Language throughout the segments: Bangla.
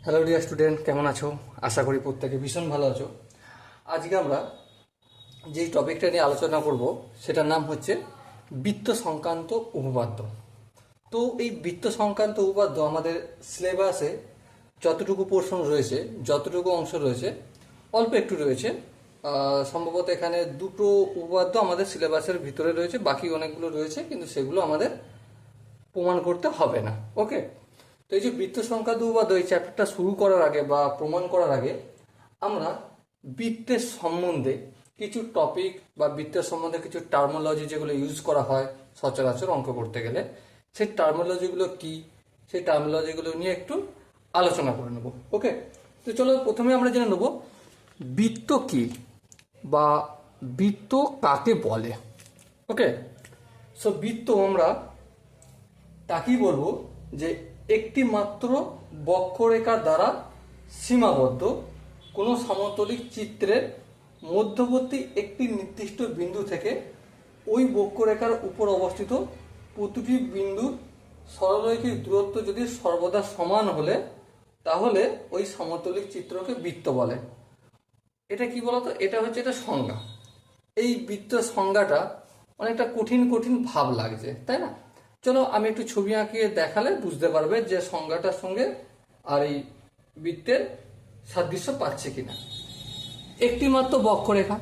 হ্যালো ডিয়ার স্টুডেন্ট, কেমন আছো? আশা করি প্রত্যেকে ভীষণ ভালো আছো। আজকে আমরা যেই টপিকটা নিয়ে আলোচনা করব সেটার নাম হচ্ছে বৃত্ত সংক্রান্ত উপপাদ্য। তো এই বৃত্ত সংক্রান্ত উপপাদ্য আমাদের সিলেবাসে যতটুকু পোর্শন রয়েছে, যতটুকু অংশ রয়েছে, অল্প একটু রয়েছে। সম্ভবত এখানে দুটো উপপাদ্য আমাদের সিলেবাসের ভিতরে রয়েছে, বাকি অনেকগুলো রয়েছে, কিন্তু সেগুলো আমাদের প্রমাণ করতে হবে না। ওকে, তো এই যে বৃত্ত সংক্রান্ত উপপাদ্য, এই চ্যাপ্টারটা শুরু করার আগে বা প্রমাণ করার আগে আমরা বৃত্তের সম্বন্ধে কিছু টপিক বা বৃত্তের সম্বন্ধে কিছু টার্মোলজি যেগুলো ইউজ করা হয় সচরাচর অঙ্ক করতে গেলে, সেই টার্মোলজিগুলো কি, সেই টার্মোলজিগুলো নিয়ে একটু আলোচনা করে নেব। ওকে, তো চলো প্রথমে আমরা জেনে নেব বৃত্ত কি বা বৃত্ত কাকে বলে। ওকে, সো বৃত্ত আমরা তাকেই বলবো যে একটি মাত্র বক্ররেখা দ্বারা সীমাবদ্ধ কোনো সমতলিক চিত্রের মধ্যবর্তী একটি নির্দিষ্ট বিন্দু থেকে ওই বক্ররেখার উপর অবস্থিত প্রতিটি বিন্দুর সরলরৈখিক দূরত্ব যদি সর্বদা সমান হলে তাহলে ওই সমতলিক চিত্রকে বৃত্ত বলে। এটা কি বলতো, এটা হচ্ছে এটা সংজ্ঞা। এই বৃত্তের সংজ্ঞাটা অনেকটা কঠিন কঠিন ভাব লাগছে, তাই না? চলো আমি একটু ছবি আঁকিয়ে দেখালে বুঝতে পারবে যে সংজ্ঞাটার সঙ্গে আর এই বৃত্তের সাদৃশ্য পাচ্ছে কিনা। একটি মাত্র বক্ররেখা,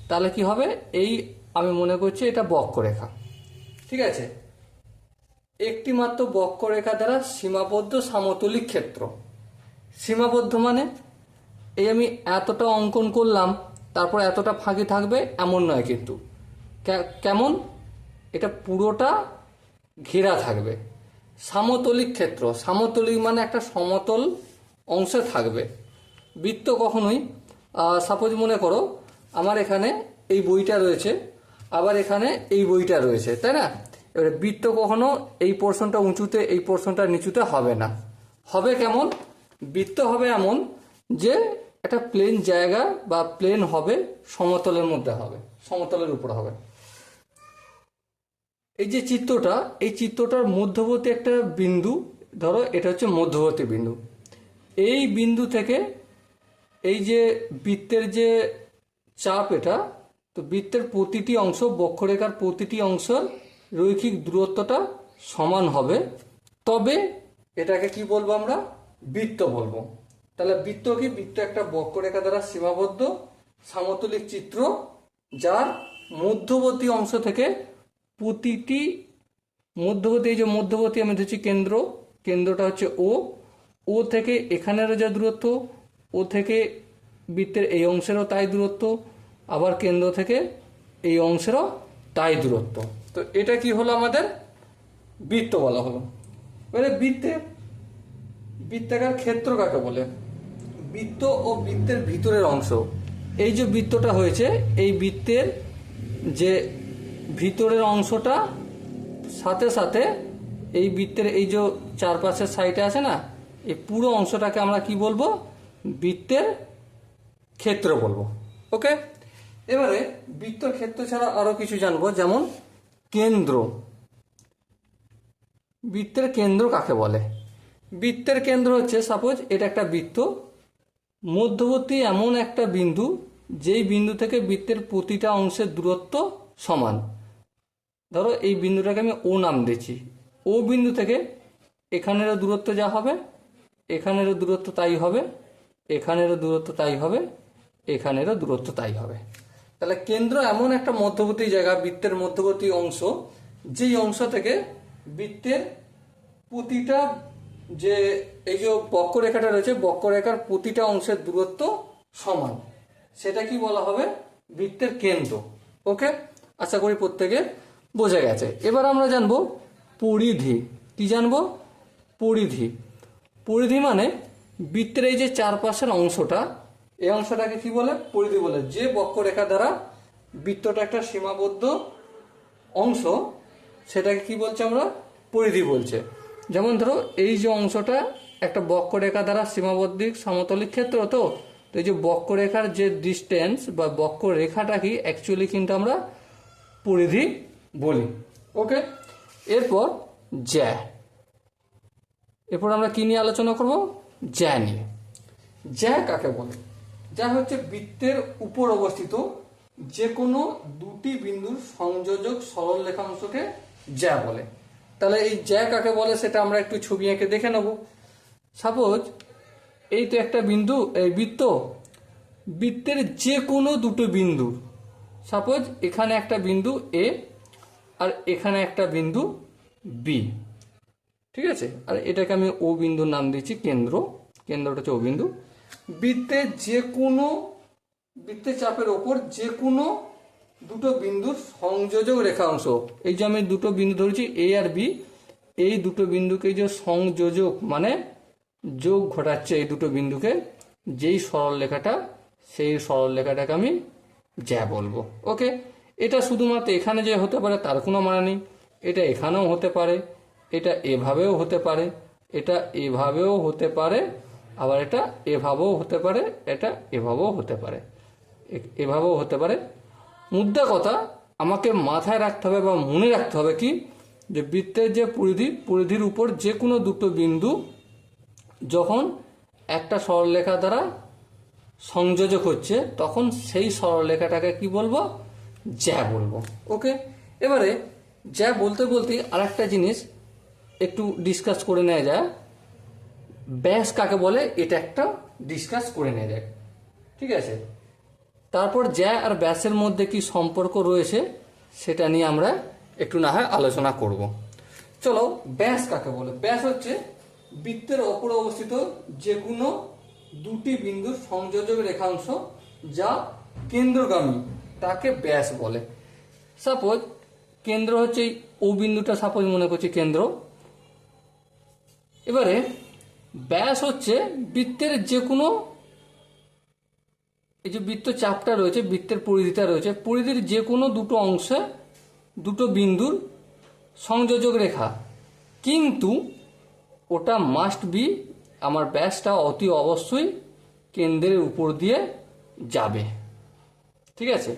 তাহলে কি হবে, এই আমি মনে করছি এটা বক্ররেখা, ঠিক আছে। একটি মাত্র বক্ররেখা দ্বারা সীমাবদ্ধ সমতলিক ক্ষেত্র। সীমাবদ্ধ মানে এই আমি এতটা অঙ্কন করলাম, তারপর এতটা ফাঁকি থাকবে এমন নয়, কিন্তু কেমন, এটা পুরোটা ঘেরা থাকবে। সমতলিক ক্ষেত্র, সমতলিক মানে একটা সমতল অংশে থাকবে। বৃত্ত কখনোই সাপোজ মনে করো আমার এখানে এই বইটা রয়েছে, আবার এখানে এই বইটা রয়েছে, তাই না? এবারে বৃত্ত কখনো এই পোর্শনটা উঁচুতে এই পোর্শনটা নিচুতে হবে না। হবে কেমন, বৃত্ত হবে এমন যে একটা প্লেন জায়গা বা প্লেন হবে, সমতলের মধ্যে হবে, সমতলের উপর হবে। এই যে চিত্রটা, এই চিত্রটার মধ্যবর্তী একটা বিন্দু, ধরো এটা হচ্ছে মধ্যবর্তী বিন্দু। এই বিন্দু থেকে এই যে বৃত্তের যে চাপ, এটা তো বৃত্তের প্রতিটি অংশ, বক্ররেখার প্রতিটি অংশের রৈখিক দূরত্বটা সমান হবে, তবে এটাকে কি বলবো আমরা, বৃত্ত বলবো। তাহলে বৃত্ত কি, বৃত্ত একটা বক্ররেখা দ্বারা সীমাবদ্ধ সমতলিক চিত্র যার মধ্যবর্তী অংশ থেকে প্রতিটি মধ্যবর্তী, এই যে মধ্যবর্তী আমি ধরছি কেন্দ্র, কেন্দ্রটা হচ্ছে ও, ও থেকে এখানেরও যা দূরত্ব, ও থেকে বৃত্তের এই অংশেরও তাই দূরত্ব, আবার কেন্দ্র থেকে এই অংশেরও তাই দূরত্ব। তো এটা কি হলো, আমাদের বৃত্ত বলা হলো। এবারে বৃত্তাকার ক্ষেত্র কাকে বলে? বৃত্ত ও বৃত্তের ভিতরের অংশ, এই যে বৃত্তটা হয়েছে, এই বৃত্তের যে ভিতরের অংশটা সাথে সাথে এই বৃত্তের এই যে চারপাশের সাইডে আছে না, এই পুরো অংশটাকে আমরা কি বলবো, বৃত্তের ক্ষেত্র বলবো। ওকে, এবারে বৃত্তের ক্ষেত্র ছাড়া আরো কিছু জানবো, যেমন কেন্দ্র। বৃত্তের কেন্দ্র কাকে বলে? বৃত্তের কেন্দ্র হচ্ছে, সাপোজ এটা একটা বৃত্ত, মধ্যবর্তী এমন একটা বিন্দু যেই বিন্দু থেকে বৃত্তের প্রতিটা অংশের দূরত্ব সমান। ধরো এই বিন্দুটাকে আমি ও নাম দিচ্ছি, ও বিন্দু থেকে এখানেরও দূরত্ব যা হবে, এখানেরও দূরত্ব তাই হবে, এখানেরও দূরত্ব তাই হবে, এখানেরও দূরত্ব তাই হবে। তাহলে কেন্দ্র এমন একটা মধ্যবর্তী জায়গা, বৃত্তের মধ্যবর্তী অংশ, যেই অংশ থেকে বৃত্তের প্রতিটা যে এই যে বক্ররেখাটা রয়েছে, বক্ররেখার প্রতিটা অংশের দূরত্ব সমান, সেটা কি বলা হবে, বৃত্তের কেন্দ্র। ওকে, আশা করি প্রত্যেকে বোঝা গেছে। এবার আমরা জানবো পরিধি। কি জানবো? পরিধি। পরিধি মানে বৃত্তের এই যে চারপাশের অংশটা, এই অংশটাকে কি বলে, পরিধি বলে। যে বক্ররেখা দ্বারা বৃত্তটা একটা সীমাবদ্ধ অংশ, সেটাকে কি বলছে আমরা, পরিধি বলছে। যেমন ধরো এই যে অংশটা একটা বক্ররেখা দ্বারা সীমাবদ্ধ সমতলিক ক্ষেত্র, তো এই যে বক্ররেখার যে ডিস্টেন্স বা বক্ররেখাটা কি অ্যাকচুয়ালি কিন্তু আমরা পরিধি বলি। ওকে, এরপর জ্যা, এরপর আমরা কি নিয়ে আলোচনা করব, জ্যা নিয়ে। জ্যা কাকে বলে? যা হচ্ছে বৃত্তের উপর অবস্থিত যে কোনো দুটি বিন্দুর সংযোজক সরল রেখাংশকে জ্যা বলে। তাহলে এই জ্যা কাকে বলে সেটা আমরা একটু ছবি এঁকে দেখে নেব। সাপোজ এই তো একটা বিন্দু, এই বৃত্তের যে কোনো দুটো বিন্দু, সাপোজ এখানে একটা বিন্দু এ আর এখানে একটা বিন্দু বি, ঠিক আছে, আর এটাকে আমি ও বিন্দুর নাম দিচ্ছি কেন্দ্রটা হচ্ছে ও বিন্দু। বৃত্তের চাপের ওপর যে কোনো দুটো বিন্দুর সংযোজক রেখাংশ, এই যে আমি দুটো বিন্দু ধরেছি এ আর বি, এই দুটো বিন্দুকে যে সংযোজক মানে যোগ ঘটাচ্ছে এই দুটো বিন্দুকে, যেই সরলরেখাটা, সেই সরলরেখাটাকে আমি জ্যা বলবো। ওকে, এটা শুধুমাত্র এখানে যে হতে পারে তার কোনো মানে নেই, এটা এখানেও হতে পারে, এটা এভাবেও হতে পারে, এটা এভাবেও হতে পারে, আবার এটা এভাবেও হতে পারে, এটা এভাবেও হতে পারে, এভাবেও হতে পারে। মুদ্রা কথা আমাকে মাথায় রাখতে হবে বা মনে রাখতে হবে কি, যে বৃত্তের যে পরিধির উপর যে কোনো দুটো বিন্দু যখন একটা সরলরেখা দ্বারা সংযোজক হচ্ছে তখন সেই সরলরেখাটাকে কি বলবো? জ্যা বলবো। ওকে, এবারে জ্যা বলতে বলতে আরেকটা জিনিস একটু ডিসকাস করে নেওয়া যায়, ব্যাস কাকে বলে এটা একটা ডিসকাস করে নেওয়া যায়, ঠিক আছে। তারপর জ্যা আর ব্যাসের মধ্যে কি সম্পর্ক রয়েছে সেটা নিয়ে আমরা একটু না হয় আলোচনা করব। চলো, ব্যাস কাকে বলে? ব্যাস হচ্ছে বৃত্তের ওপরে অবস্থিত যে কোনো দুটি বিন্দুর সংযোজক রেখাংশ যা কেন্দ্রগামী, তাকে ব্যাস বলে। সাপোজ কেন্দ্র হচ্ছে ও বিন্দুটা, সাপোজ মনে করছি কেন্দ্র। এবারে ব্যাস হচ্ছে বৃত্তের যে কোনো, এই যে বৃত্ত চাপটা রয়েছে, বৃত্তের পরিধিটা রয়েছে, পরিধির যে কোনো দুটো অংশে দুটো বিন্দুর সংযোজক রেখা, কিন্তু ওটা মাস্ট বি, আমার ব্যাসটা অতি অবশ্যই কেন্দ্রের উপর দিয়ে যাবে, ঠিক আছে,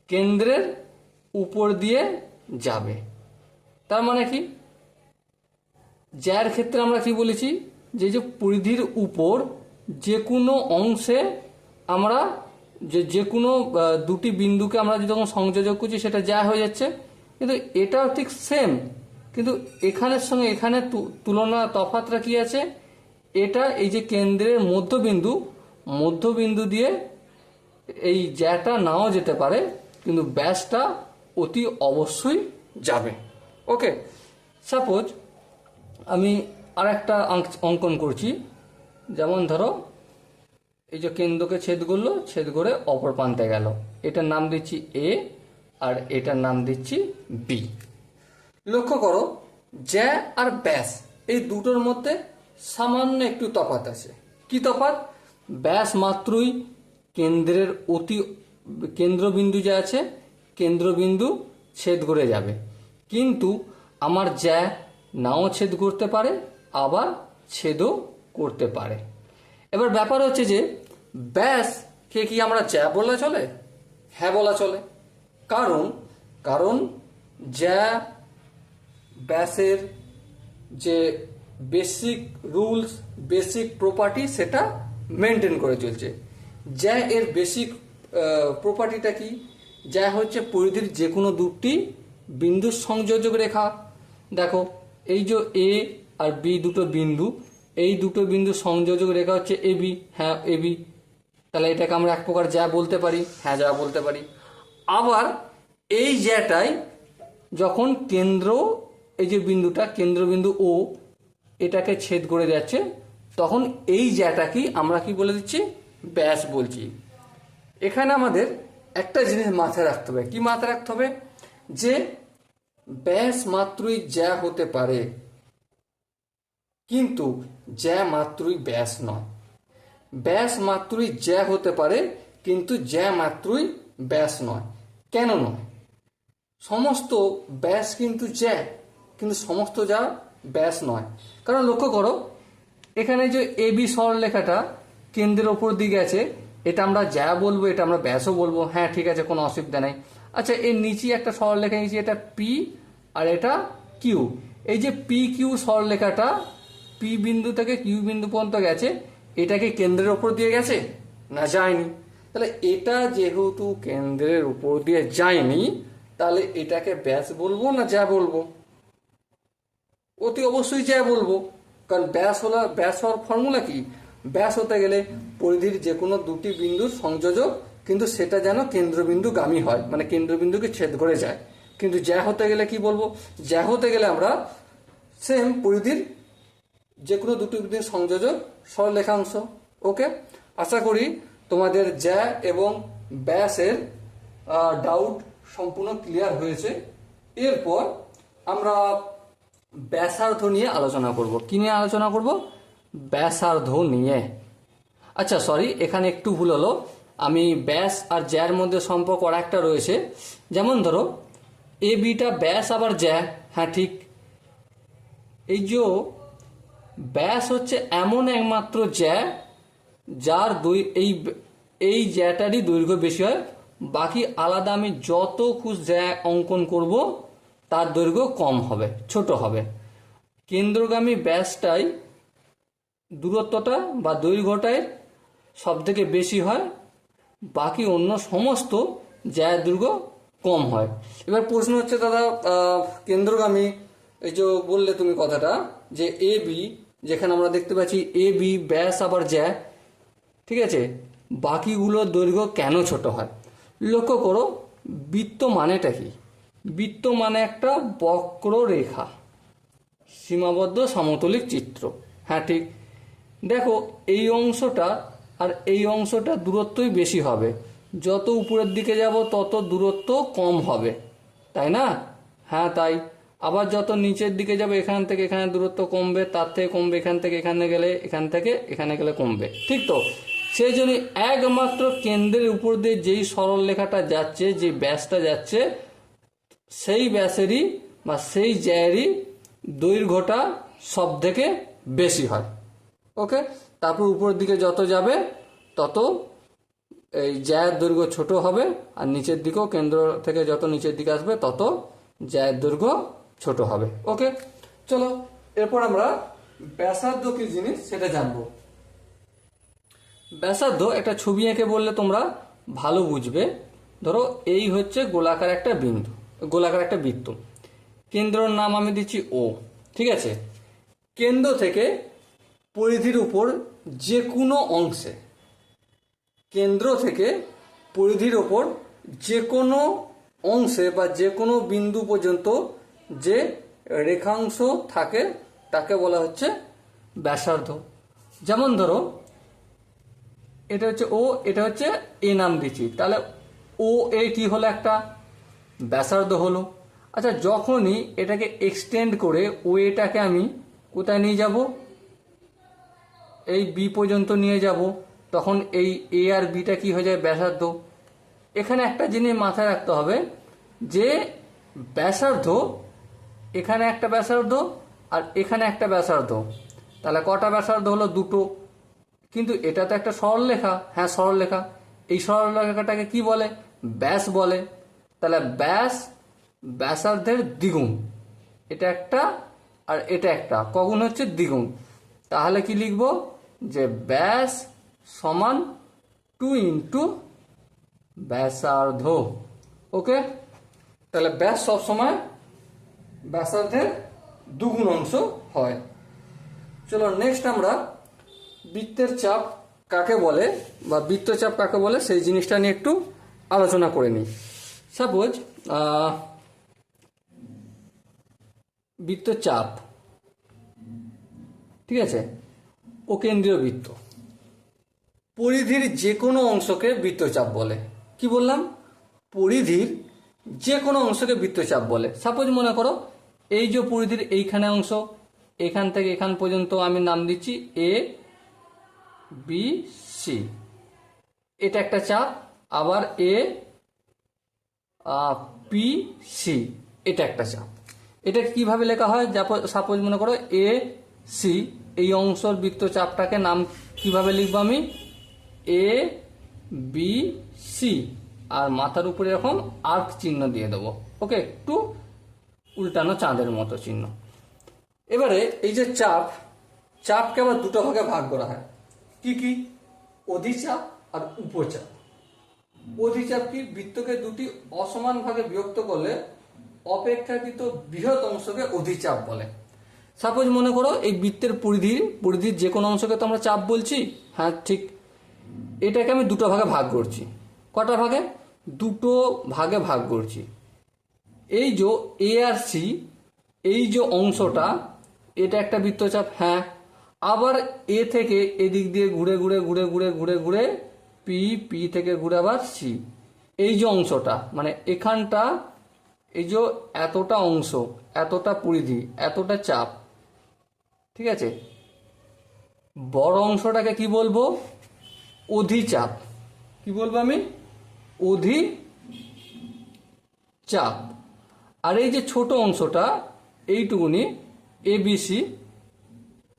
কেন্দ্রের উপর দিয়ে যাবে। তার মানে কি, জ্যার ক্ষেত্রে আমরা কি বলেছি, যে পরিধির উপর যে কোনো অংশে আমরা যে কোনো দুটি বিন্দুকে আমরা যখন সংযোজক করছি সেটা জ্যা হয়ে যাচ্ছে। কিন্তু এটাও ঠিক সেম, কিন্তু এখানের সঙ্গে এখানে তুলনা তফাৎটা কি আছে, এটা এই যে কেন্দ্রের মধ্যবিন্দু দিয়ে এই জ্যাটা নাও যেতে পারে, কিন্তু ব্যাসটা অতি অবশ্যই যাবে। ওকে, সাপোজ আমি আর একটা অঙ্কন করছি, যেমন ধরো এই যে কেন্দ্রকে ছেদ করলো, ছেদ করে অপর প্রান্তে গেল, এটার নাম দিচ্ছি এ আর এটার নাম দিচ্ছি বি। লক্ষ্য করো, জ্যা আর ব্যাস এই দুটোর মধ্যে সামান্য একটু তফাৎ আছে। কি তফাৎ? ব্যাস মাত্রই কেন্দ্রবিন্দু যা আছে, কেন্দ্রবিন্দু ছেদ করে যাবে, কিন্তু আমার জ্যা নাও ছেদ করতে পারে, আবার ছেদও করতে পারে। এবার ব্যাপার হচ্ছে যে ব্যাসকে কি আমরা জ্যা বলা চলে? হ্যাঁ বলা চলে, কারণ জ্যা ব্যাসের যে বেসিক রুলস, বেসিক প্রপার্টি সেটা মেনটেন করে চলছে। জ্যা এর বেসিক প্রপার্টিটা কি? জ্যা হচ্ছে পরিধির যে কোনো দুটি বিন্দুর সংযোজক রেখা। দেখো এই যে এ আর বি দুটো বিন্দু, এই দুটো বিন্দু সংযোজক রেখা হচ্ছে এবি, হ্যাঁ এবি, তাহলে এটাকে আমরা এক প্রকার জ্যা বলতে পারি, হ্যাঁ জ্যা বলতে পারি। আবার এই জ্যাটাই যখন এই যে বিন্দুটা কেন্দ্রবিন্দু ও এটাকে ছেদ করে যাচ্ছে, তখন এই জ্যাটাকেই আমরা কি বলে দিচ্ছি? ব্যাস বলছি। এখানে আমাদের একটা জিনিস মাথায় রাখতে হবে। কি মাথায় রাখতে হবে? যে ব্যাস মাত্রই জ্যা হতে পারে, কিন্তু জ্যা মাত্রই ব্যাস নয়। ব্যাস মাত্রই জ্যা হতে পারে, কিন্তু জ্যা মাত্রই ব্যাস নয়। কেন নয়? সমস্ত ব্যাস কিন্তু জ্যা, কিন্তু সমস্ত জ্যা ব্যাস নয়। কারণ লক্ষ্য করো, এখানে যে এবি সরলরেখাটা কেন্দ্রের ওপর দিকে আছে, এটা আমরা জ্যা বলবো, এটা আমরা ব্যাসও বলবো, হ্যাঁ ঠিক আছে, কোনো অসুবিধা নেই। আচ্ছা, এর নিচে একটা সরলরেখা নিচে, এটা পি আর এটা কিউ। এই যে পি কিউ সরলরেখাটা পি বিন্দু থেকে কিউ বিন্দু পর্যন্ত গেছে, এটাকে কেন্দ্রের উপর দিয়ে গেছে না যায়নি? তাহলে এটা যেহেতু কেন্দ্রের উপর দিয়ে যায়নি, তাহলে এটাকে ব্যাস বলবো না যা বলবো? অতি অবশ্যই যা বলবো, কারণ ব্যাস হওয়ার ফর্মুলা কি? ব্যাস হতে গেলে পরিধির যে কোনো দুটি বিন্দুর সংযোজক, কিন্তু সেটা যেন কেন্দ্রবিন্দুগামী হয়, মানে কেন্দ্রবিন্দুকে ছেদ করে যায়। কিন্তু জ্যা হতে গেলে কি বলবো? জ্যা হতে গেলে আমরা সেম পরিধির যে কোনো দুটি বিন্দুর সংযোজক সরলরেখাংশ। ওকে, আশা করি তোমাদের জ্যা এবং ব্যাসের ডাউট সম্পূর্ণ ক্লিয়ার হয়েছে। এরপর আমরা ব্যাসার্ধ নিয়ে আলোচনা করব। কি নিয়ে আলোচনা করব? ব্যাসার্ধ নিয়ে। আচ্ছা সরি, এখানে একটু ভুল হলো। আমি ব্যাস আর জ্যার মধ্যে সম্পর্ক আর একটা রয়েছে। যেমন ধরো এ বিটা ব্যাস আবার জ্যা, হ্যাঁ ঠিক। এই যে ব্যাস হচ্ছে এমন একমাত্র জ্যা যার এই জ্যাটারই দৈর্ঘ্য বেশি হয়, বাকি আলাদা আমি যত খুশ জ্যা অঙ্কন করব তার দৈর্ঘ্য কম হবে, ছোট হবে। কেন্দ্রগামী ব্যাসটাই দূরত্বটা বা দৈর্ঘ্যটাই সব থেকে বেশি হয়, বাকি অন্য সমস্ত জ্যায়ের দৈর্ঘ্য কম হয়। এবার প্রশ্ন হচ্ছে দাদা, কেন্দ্রগামী এই যে বললে তুমি কথাটা, যে এ বি, যেখানে আমরা দেখতে পাচ্ছি এ বি ব্যাস আবার জ্যা, ঠিক আছে, বাকিগুলোর দৈর্ঘ্য কেন ছোট হয়? লক্ষ্য করো, বৃত্ত মানেটা কি? বৃত্ত মানে একটা বক্ররেখা, সীমাবদ্ধ সমতলিক চিত্র। হ্যাঁ ঠিক। দেখো এই অংশটা আর এই অংশটা দূরত্বই বেশি হবে, যত উপরের দিকে যাব তত দূরত্ব কম হবে, তাই না? হ্যাঁ তাই। আবার যত নিচের দিকে যাবে এখান থেকে এখানে দূরত্ব কমবে, তার থেকে কমবে এখান থেকে এখানে গেলে, এখান থেকে এখানে গেলে কমবে, ঠিক তো? সেই জন্য একমাত্র কেন্দ্রের উপর দিয়ে যেই সরল রেখাটা যাচ্ছে, যে ব্যাসটা যাচ্ছে, সেই ব্যাসেরই বা সেই জ্যায়েরই দৈর্ঘ্যটা সব থেকে বেশি হয়। ওকে, তারপর উপরের দিকে যত যাবে তত এই জ্যায়ের দৈর্ঘ্য ছোট হবে, আর নিচের দিকেও কেন্দ্র থেকে যত নিচের দিকে আসবে তত জ্যায়ের দৈর্ঘ্য ছোট হবে। ওকে, চলো এরপর আমরা ব্যাসার্ধ কি জিনিস সেটা জানবো। ব্যাসার্ধ একটা ছবি এঁকে বললে তোমরা ভালো বুঝবে। ধরো এই হচ্ছে গোলাকার একটা বিন্দু, গোলাকার একটা বৃত্ত, কেন্দ্রের নাম আমি দিচ্ছি ও, ঠিক আছে? কেন্দ্র থেকে পরিধির উপর যে কোনো অংশে, কেন্দ্র থেকে পরিধির ওপর যে কোনো অংশে বা যে কোনো বিন্দু পর্যন্ত যে রেখাংশ থাকে তাকে বলা হচ্ছে ব্যাসার্ধ। যেমন ধরো এটা হচ্ছে ও, এটা হচ্ছে এ নাম দিচ্ছি, তাহলে ও এ কি হলো? একটা ব্যাসার্ধ হলো। আচ্ছা, যখনই এটাকে এক্সটেন্ড করে ও এটাকে আমি কোথায় নিয়ে যাব? এই বি পর্যন্ত নিয়ে যাব, তখন এই এ আর বিটা কি হয়ে যায়? ব্যাসার্ধ। এখানে একটা জিনিস মাথায় রাখতে হবে যে ব্যাসার্ধ, এখানে একটা ব্যাসার্ধ আর এখানে একটা ব্যাসার্ধ, তাহলে কটা ব্যাসার্ধ হলো? দুটো। কিন্তু এটা তো একটা সরলরেখা, হ্যাঁ সরলরেখা, এই সরলরেখাটাকে কি বলে? ব্যাস বলে। তাহলে ব্যাস ব্যাসার্ধের দ্বিগুণ, এটা একটা আর এটা একটা, কগুণ হচ্ছে? দ্বিগুণ। তাহলে কি লিখব? যে ব্যাস সমান 2 ইন্টু ব্যাসার্ধ। ওকে, তাহলে ব্যাস সবসময় ব্যাসার্ধের দুগুণ অংশ হয়। চলো নেক্সট আমরা বৃত্তের চাপ কাকে বলে বা বৃত্তচাপ কাকে বলে সেই জিনিসটা নিয়ে একটু আলোচনা করে নিই। সাপোজ বৃত্তচাপ, ঠিক আছে, ও কেন্দ্রীয় বৃত্ত, পরিধির যে কোনো অংশকে বৃত্তচাপ বলে। কি বললাম? পরিধির যে কোনো অংশকে বৃত্তচাপ বলে। সাপোজ মনে করো এই যে পরিধির এইখানে অংশ, এখান থেকে এখান পর্যন্ত আমি নাম দিচ্ছি এ বি সি, এটা একটা চাপ। আবার এ পি সি, এটা একটা চাপ। এটা কিভাবে লেখা হয়? সাপোজ মনে করো এ সি, এই অংশের বৃত্তচাপটাকে নাম কিভাবে লিখবো আমি? এ বি সি, আর মাথার উপরে এরকম আর্ক চিহ্ন দিয়ে দেবো। ওকে, একটু উল্টানো চাঁদের মতো চিহ্ন। এবারে এই যে চাপ, চাপকে আবার দুটো ভাগে ভাগ করা হয়। কি কি? অধিচাপ আর উপচাপ। অধিচাপ কি? বৃত্তকে দুটি অসমান ভাগে বিভক্ত করলে অপেক্ষাকৃত বৃহৎ অংশকে অধিচাপ বলে। সাপোজ মনে করো এই বৃত্তের পরিধির যে কোনো অংশকে তো আমরা চাপ বলছি। হ্যাঁ ঠিক, এটাকে আমি দুটো ভাগে ভাগ করছি। কটা ভাগে? দুটো ভাগে ভাগ করছি। এই যে এ আর সি, এই যে অংশটা, এটা একটা বৃত্তচাপ। হ্যাঁ, আবার এ থেকে এদিক দিয়ে ঘুরে ঘুরে ঘুরে ঘুরে ঘুরে ঘুরে পি থেকে ঘুরে আবার সি, এই যে অংশটা, মানে এখানটা, এই যে এতটা অংশ, এতটা পরিধি, এতটা চাপ, ঠিক আছে। বড় অংশটাকে কি বলবো? অধিচাপ। কি বলবো আমি? অধিচাপ। আর এই যে ছোট অংশটা, এইটুকুনি এবিসি,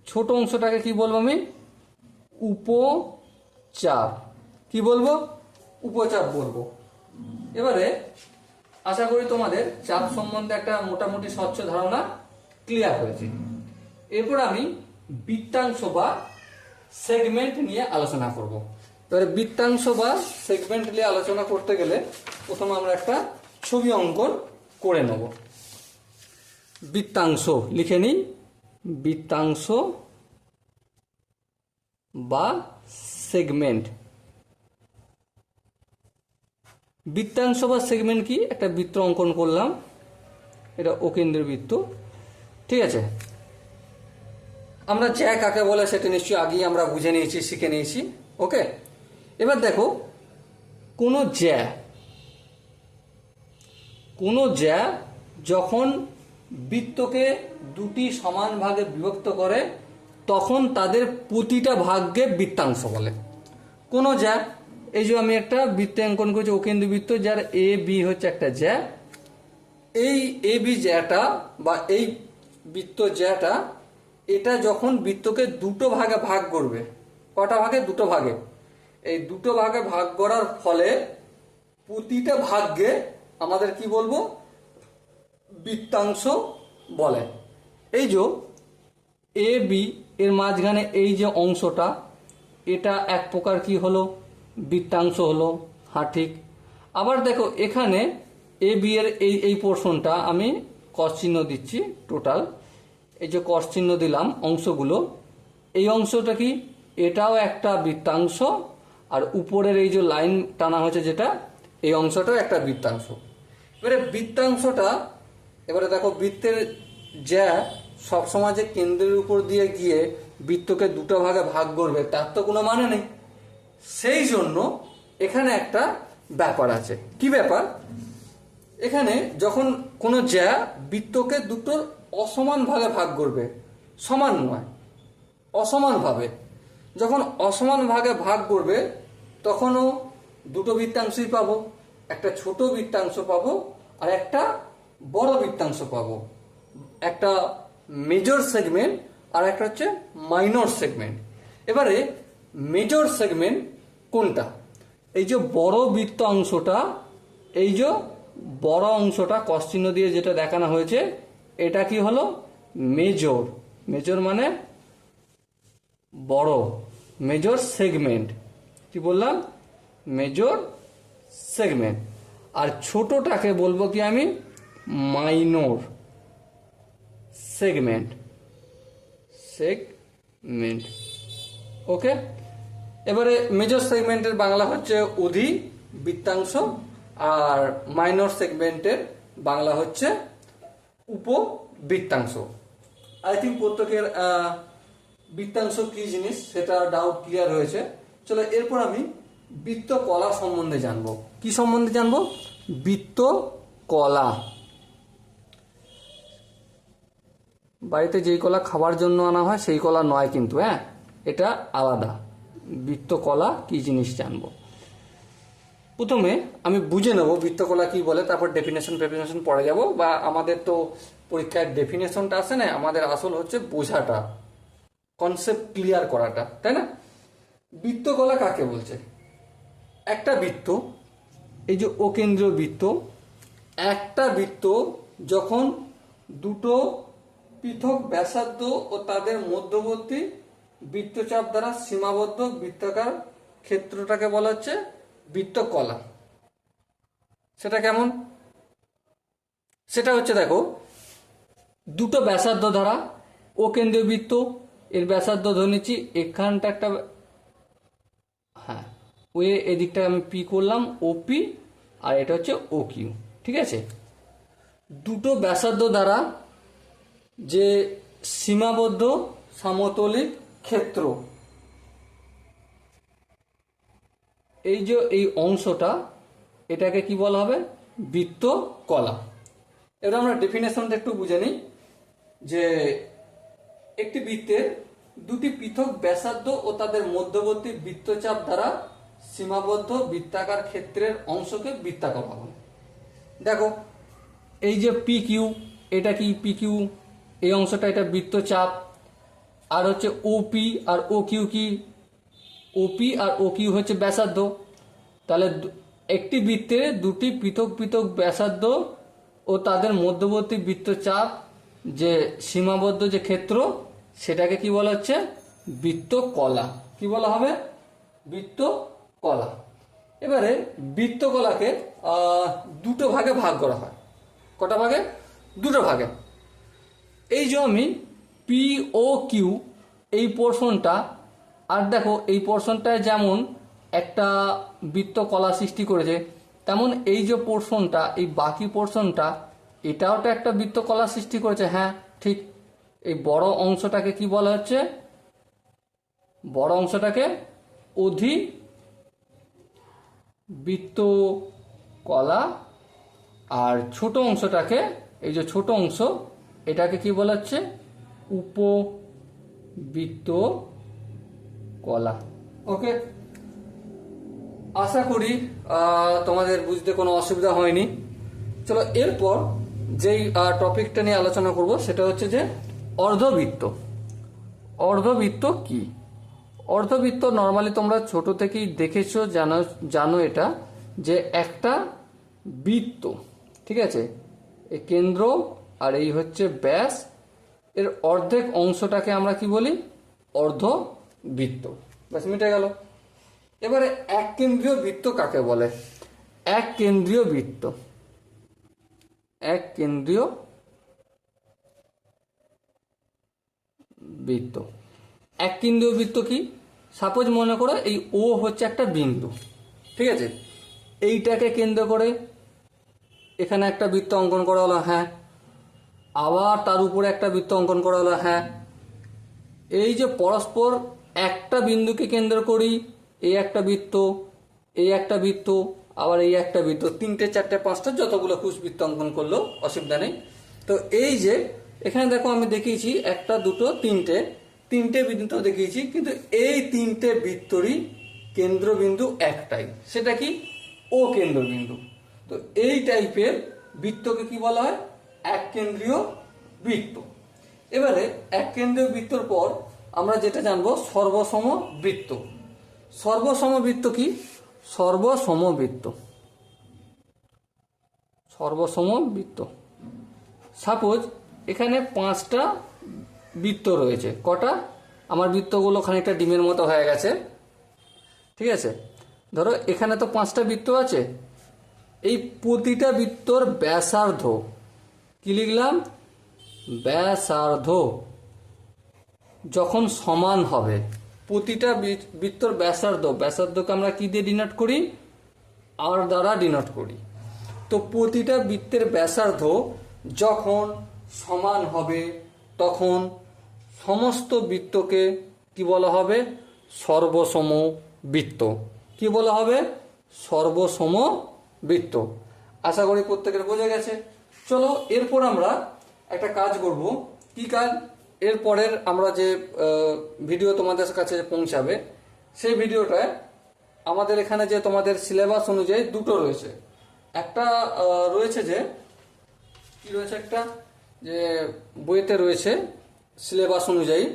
ছোট অংশটাকে কি বলবো আমি? উপচাপ। কি বলবো? উপচাপ বলবো। এবারে আশা করি তোমাদের চাপ সম্বন্ধে একটা মোটামুটি স্বচ্ছ ধারণা ক্লিয়ার হয়েছে। এরপর আমি বৃত্তাংশ বা সেগমেন্ট নিয়ে আলোচনা করব। এবারে বৃত্তাংশ বা সেগমেন্ট নিয়ে আলোচনা করতে গেলে প্রথমে আমরা একটা ছবি অঙ্কন করে নেব। বৃত্তাংশ লিখে নিই, বৃত্তাংশ বা সেগমেন্ট। বৃত্তাংশ বা সেগমেন্ট কি? একটা বৃত্ত অঙ্কন করলাম, এটা অকেন্দ্রের বৃত্ত, ঠিক আছে। আমরা জ্যা কাকে বলে সেটা নিশ্চয়ই আগেই আমরা বুঝে নিয়েছি, শিখে নিয়েছি। ওকে, এবার দেখো কোনো জ্যা যখন বৃত্তকে দুটি সমান ভাগে বিভক্ত করে তখন তাদের প্রতিটা ভাগকে বৃত্তাংশ বলে। কোনো জ্যা, এই যে আমি একটা বৃত্ত অঙ্কন করছি, অকেন্দ্র বৃত্ত, যার এ বি হচ্ছে একটা জ্যা। এই এ বি জ্যাটা বা এই বৃত্ত জ্যাটা, এটা যখন বৃত্তকে দুটো ভাগে ভাগ করবে, কটা ভাগে? দুটো ভাগে। এই দুটো ভাগে ভাগ করার ফলে প্রতিটা ভাগকে আমাদের কি বলবো? বৃত্তাংশ বলে। এই যে এ বি এর মাঝখানে এই যে অংশটা, এটা এক প্রকার কি হলো? বৃত্তাংশ হলো। হ্যাঁ ঠিক। আবার দেখো এখানে এ বি এর এই পোর্শনটা আমি কস চিহ্ন দিচ্ছি, টোটাল এই যে কস চিহ্ন দিলাম অংশগুলো, এই অংশটা কি? এটাও একটা বৃত্তাংশ। আর উপরের এই যে লাইন টানা হয়েছে যেটা, এই অংশটাও একটা বৃত্তাংশ। এবারে বৃত্তাংশটা, এবারে দেখো বৃত্তের জ্যা সবসময় যে কেন্দ্রের উপর দিয়ে গিয়ে বৃত্তকে দুটো ভাগে ভাগ করবে তার তো কোনো মানে নেই। সেই জন্য এখানে একটা ব্যাপার আছে। কি ব্যাপার? এখানে যখন কোনো জ্যা বৃত্তকে দুটো অসমান ভাগে ভাগ করবে, সমান নয়, অসমান ভাবে যখন অসমান ভাগে ভাগ করবে তখনও দুটো বৃত্তাংশই পাবো। একটা ছোট বৃত্তাংশ পাবো আর একটা বড় বৃত্তাংশ পাবো। একটা মেজর সেগমেন্ট আর একটা হচ্ছে মাইনর সেগমেন্ট। এবারে মেজর সেগমেন্ট কোনটা? এই যে বড় বৃত্ত অংশটা, এই যে বড় অংশটা কস চিহ্ন দিয়ে যেটা দেখানো হয়েছে, এটা কি হলো? মেজর। মেজর মানে বড়, মেজর সেগমেন্ট। কি বললাম? Major segment. আর ছোটটাকে বলবো কি আমি? Minor segment. ওকে, এবারে মেজর সেগমেন্টের বাংলা হচ্ছে অধি বৃত্তাংশ, আর মাইনর সেগমেন্টের বাংলা হচ্ছে উপবৃত্তাংশ। আই থিঙ্ক প্রত্যেকের বৃত্তাংশ কি জিনিস সেটা ডাউট ক্লিয়ার হয়েছে। চলো এরপর আমি বৃত্ত কলা সম্বন্ধে জানবো। কি সম্বন্ধে জানবো? বৃত্ত কলা। বাড়িতে যেই কলা খাবার জন্য আনা হয় সেই কলা নয় কিন্তু, হ্যাঁ, এটা আলাদা। বৃত্ত কলা কি জিনিস জানবো। প্রথমে আমি বুঝে নেবো বৃত্তকলা কি বলে, তারপর ডেফিনেশন পড়ে যাব। বা আমাদের তো পরীক্ষায় ডেফিনেশনটা আসে না, আমাদের আসল হচ্ছে বোঝাটা, কনসেপ্ট ক্লিয়ার করাটা, তাই না? বৃত্তকলা কাকে বলছে? একটা বৃত্ত, এই যে অকেন্দ্রীয় বৃত্ত, একটা বৃত্ত যখন দুটো পৃথক ব্যাসার্ধ ও তাদের মধ্যবর্তী বৃত্তচাপ দ্বারা সীমাবদ্ধ বৃত্তাকার ক্ষেত্রটাকে বলা হচ্ছে বৃত্তকলা। সেটা কেমন? সেটা হচ্ছে দেখো, দুটো ব্যাসার্ধ দ্বারা ও কেন্দ্রীয় বৃত্ত, এর ব্যাসার্ধ ধরে নিচ্ছি এখানটা একটা, হ্যাঁ ওয়ে, এদিকটা আমি পি করলাম ওপি, আর এটা হচ্ছে ও কিউ। ঠিক আছে, দুটো ব্যাসার্ধ দ্বারা যে সীমাবদ্ধ সমতলিক ক্ষেত্র, এই যে এই অংশটা, এটাকে কি বলা হবে? বৃত্তকলা। এবার আমরা ডেফিনেশনটা একটু বুঝে নিই যে একটি বৃত্তের দুটি পৃথক ব্যাসার্ধ ও তাদের মধ্যবর্তী বৃত্তচাপ দ্বারা সীমাবদ্ধ বৃত্তাকার ক্ষেত্রের অংশকে বৃত্তাকার বলা হয়। দেখো, এই যে পি কিউ, এটা কি পি কিউ, এই অংশটা এটা বৃত্তচাপ, আর হচ্ছে ওপি আর ও কিউ কি, ওপি আর ও কিউ হচ্ছে ব্যাসার্ধ। তাহলে একটি বৃত্তে দুটি পৃথক পৃথক ব্যাসার্ধ ও তাদের মধ্যবর্তী বৃত্তচাপ যে সীমাবদ্ধ যে ক্ষেত্র, সেটাকে কি বলা হচ্ছে? বৃত্তকলা। কি বলা হবে? বৃত্তকলা। এবারে বৃত্তকলাকে দুটো ভাগে ভাগ করা হয়। কটা ভাগে? দুটো ভাগে। এই যে আমি পি ও কিউ এই পোর্শনটা, আর দেখো এই পোর্শনটায় যেমন একটা বৃত্তকলা সৃষ্টি করেছে, তেমন এই যে পোর্শনটা, এই বাকি পোর্শনটা, এটাও তো একটা বৃত্তকলা সৃষ্টি করেছে। হ্যাঁ ঠিক, এই বড় অংশটাকে কি বলা হচ্ছে? বড় অংশটাকে অধি বৃত্তকলা, আর ছোট অংশটাকে, এই যে ছোট অংশ, এটাকে কি বলা হচ্ছে? উপবৃত্তকলা। ওকে, আশা করি তোমাদের বুঝতে কোনো অসুবিধা হয়নি। চলো এরপর যেই টপিকটা নিয়ে আলোচনা করব সেটা হচ্ছে যে অর্ধবৃত্ত। অর্ধবৃত্ত কি? অর্ধবৃত্ত নর্মালি তোমরা ছোট থেকেই দেখেছো, জানো এটা, যে একটা বৃত্ত, ঠিক আছে, এই কেন্দ্র আর এই হচ্ছে ব্যাস, এর অর্ধেক অংশটাকে আমরা কি বলি? অর্ধবৃত্ত। ব্যাস, মিটে গেল। এবারে এক কেন্দ্রীয় বৃত্ত কাকে বলে? এক কেন্দ্রীয় বৃত্ত, এক কেন্দ্রীয় বৃত্ত। এক কেন্দ্রীয় বৃত্ত কি? সাপোজ মনে করো এই ও হচ্ছে একটা বিন্দু, ঠিক আছে, এইটাকে কেন্দ্র করে এখানে একটা বৃত্ত অঙ্কন করা হলো। হ্যাঁ, আবার তার উপরে একটা বৃত্ত অঙ্কন করা হলো। হ্যাঁ, এই যে পরস্পর একটা বিন্দুকে কেন্দ্র করি, এই একটা বৃত্ত, এই একটা বৃত্ত, আবার এই একটা বৃত্ত, তিনটে চারটে পাঁচটা যতগুলো বৃত্ত অঙ্কন করলো অসুবিধা নেই। তো এই যে এখানে দেখো আমি দেখিয়েছি একটা, দুটো, তিনটে বৃত্ত দেখিয়েছি, কিন্তু এই তিনটে বৃত্তরই কেন্দ্রবিন্দু একটাই, সেটা কি? ও কেন্দ্রবিন্দু। তো এই টাইপের বৃত্তকে কি বলা হয়? এক কেন্দ্রীয় বৃত্ত। এবারে এক কেন্দ্রীয় বৃত্তর পর আমরা যেটা জানবো সর্বসম বৃত্ত। সর্বসম বৃত্ত কি? সর্বসম বৃত্ত, সর্বসম বৃত্ত। সাপোজ এখানে পাঁচটা বৃত্ত রয়েছে। কটা? আমার বৃত্তগুলো খানিকটা ডিমের মতো হয়ে গেছে, ঠিক আছে। ধরো এখানে তো পাঁচটা বৃত্ত আছে, এই প্রতিটা বৃত্তর ব্যাসার্ধ কি লিখলাম? ব্যাসার্ধ যখন সমান হবে, প্রতিটা বৃত্তর ব্যাসার্ধকে আমরা কি দিয়ে ডিনোট করি? আর দ্বারা ডিনোট করি। তো প্রতিটা বৃত্তের ব্যাসার্ধ যখন সমান হবে, তখন সমস্ত বৃত্তকে কি বলা হবে? সর্বসম বৃত্ত। কি বলা হবে? সর্বসম বৃত্ত। আশা করি প্রত্যেকের বোঝা গেছে। চলো এরপর আমরা একটা কাজ করব। কি কাজ? এরপরের আমরা যে ভিডিও তোমাদের কাছে পৌঁছাবে, সেই ভিডিওটায় আমাদের এখানে যে তোমাদের সিলেবাস অনুযায়ী দুটো রয়েছে। একটা রয়েছে যে কি রয়েছে, একটা যে বইতে রয়েছে সিলেবাস অনুযায়ী,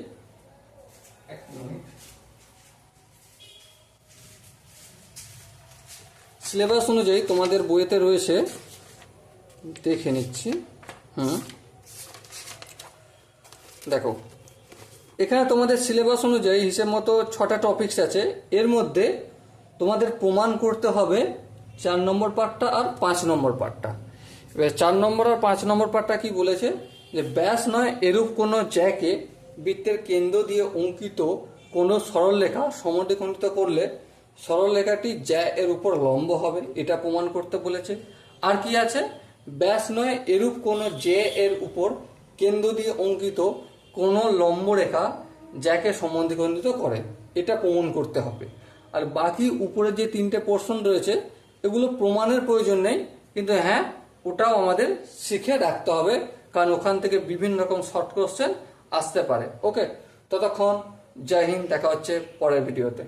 সিলেবাস অনুযায়ী তোমাদের বইতে রয়েছে, দেখে নিচ্ছি। দেখো, এখানে তোমাদের সিলেবাস অনুযায়ী হিসেব মতো 6টা টপিকস আছে। এর মধ্যে তোমাদের প্রমাণ করতে হবে 4 নম্বর পার্টটা আর 5 নম্বর পার্টটা। এবার 4 নম্বর আর 5 নম্বর পার্টটা কি বলেছে, যে ব্যাস নয় এরূপ কোনো জ্যাকে বৃত্তের কেন্দ্র দিয়ে অঙ্কিত কোনো সরলরেখা সমদ্বিখণ্ডিত করলে সরলরেখাটি জ্যা এর উপর লম্ব হবে, এটা প্রমাণ করতে বলেছে। আর কি আছে, ব্যাস নয় এরূপ কোনো জে এর উপর কেন্দ্র দিয়ে অঙ্কিত কোনো লম্ব রেখা যাকে সমদ্বিখণ্ডিত করে, এটা প্রমাণ করতে হবে। আর বাকি উপরে যে 3টে পোর্শন রয়েছে এগুলো প্রমাণের প্রয়োজন নেই, কিন্তু হ্যাঁ ওটাও আমাদের শিখে রাখতে হবে, কারণ ওখান থেকে বিভিন্ন রকম শর্ট কোশ্চেন আসতে পারে। ওকে, ততক্ষণ জয় হিন্দ, দেখা হচ্ছে পরের ভিডিওতে।